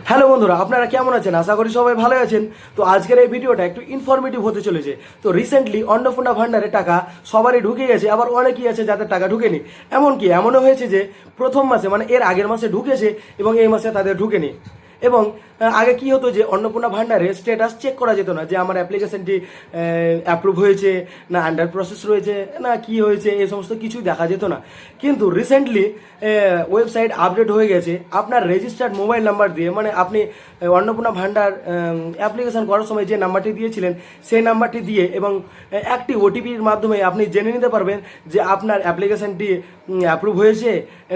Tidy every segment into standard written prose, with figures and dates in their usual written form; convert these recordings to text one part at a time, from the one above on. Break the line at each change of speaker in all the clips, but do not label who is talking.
Hello বন্ধুরা, আপনারা কেমন আছেন? আশা করি সবাই ভালো আছেন। তো আজকের এই ভিডিওটা একটু ইনফরমেটিভ হতে চলেছে। তো রিসেন্টলি অন্নপূর্ণা ভান্ডারে টাকা সবারই ঢুকে গেছে, আবার অনেকেই আছে যাদের টাকা ঢুকেনি। এমনও হয়েছে যে প্রথম মাসে মানে এর আগের মাসে ঢুকেছে এবং এই মাসে তাদের ঢুকেনি। এবং আগে কি হতো যে অন্নপূর্ণা ভান্ডারে স্ট্যাটাস চেক করা যেত না যে আমার অ্যাপ্লিকেশনটি অ্যাপ্রুভ হয়েছে না আন্ডার প্রসেস রয়েছে না কি হয়েছে, এই সমস্ত কিছুই দেখা যেত না। কিন্তু রিসেন্টলি ওয়েবসাইট আপডেট হয়ে গেছে। আপনার রেজিস্টার্ড মোবাইল নাম্বার দিয়ে, মানে আপনি অন্নপূর্ণা ভান্ডার অ্যাপ্লিকেশন করার সময় যে নাম্বারটি দিয়েছিলেন সেই নাম্বারটি দিয়ে এবং একটি ওটিপির মাধ্যমে আপনি জেনে নিতে পারবেন যে আপনার অ্যাপ্লিকেশনটি অ্যাপ্রুভ হয়েছে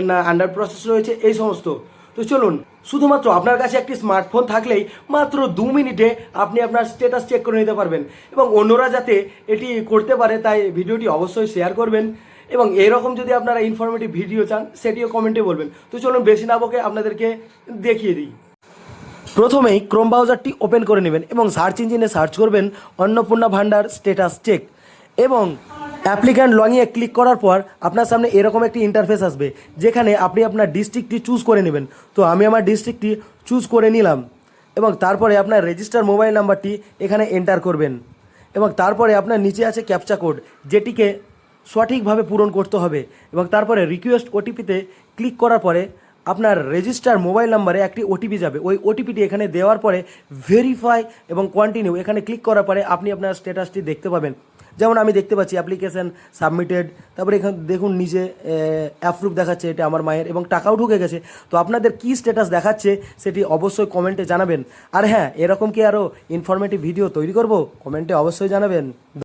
না আন্ডার প্রসেস রয়েছে, এই সমস্ত। তো চলুন, শুধুমাত্র আপনার কাছে একটি স্মার্টফোন থাকলেই মাত্র 2 মিনিটে আপনি আপনার স্ট্যাটাস চেক করে নিতে পারবেন। এবং অন্যরা যাতে এটি করতে পারে তাই ভিডিওটি অবশ্যই শেয়ার করবেন। এবং এরকম যদি আপনারা ইনফরমেটিভ ভিডিও চান সেটিও কমেন্টে বলবেন। তো চলুন বেশি না বকে আপনাদেরকে দেখিয়ে দিই। প্রথমেই ক্রোম ব্রাউজারটি ওপেন করে নেবেন এবং সার্চ ইঞ্জিনে সার্চ করবেন অন্নপূর্ণা ভান্ডার স্ট্যাটাস চেক এবং অ্যাপ্লিক্যান্ট লংয়ে ক্লিক করার পর আপনার সামনে এরকম একটি ইন্টারফেস আসবে, যেখানে আপনি আপনার ডিস্ট্রিক্টটি চুজ করে নেবেন। তো আমি আমার ডিস্ট্রিক্টটি চুজ করে নিলাম এবং তারপরে আপনার রেজিস্টার মোবাইল নাম্বারটি এখানে এন্টার করবেন এবং তারপরে আপনার নিচে আছে ক্যাপচা কোড, যেটিকে সঠিকভাবে পূরণ করতে হবে। এবং তারপরে রিকোয়েস্ট ওটিপিতে ক্লিক করার পরে আপনার রেজিস্টার মোবাইল নাম্বারে একটি ওটিপি যাবে। ওই ওটিপিটি এখানে দেওয়ার পরে ভেরিফাই এবং কন্টিনিউ এখানে ক্লিক করার পরে আপনি আপনার স্ট্যাটাসটি দেখতে পাবেন। যেমন আমি দেখতে পাচ্ছি অ্যাপ্লিকেশান সাবমিটেড, তারপরে এখানে দেখুন নিচে অ্যাপ্রুভ দেখাচ্ছে, এটা আমার মায়ের, এবং টাকাও ঢুকে গেছে। তো আপনাদের কী স্ট্যাটাস দেখাচ্ছে সেটি অবশ্যই কমেন্টে জানাবেন। আর হ্যাঁ, এরকম কি আরও ইনফরমেটিভ ভিডিও তৈরি করব, কমেন্টে অবশ্যই জানাবেন।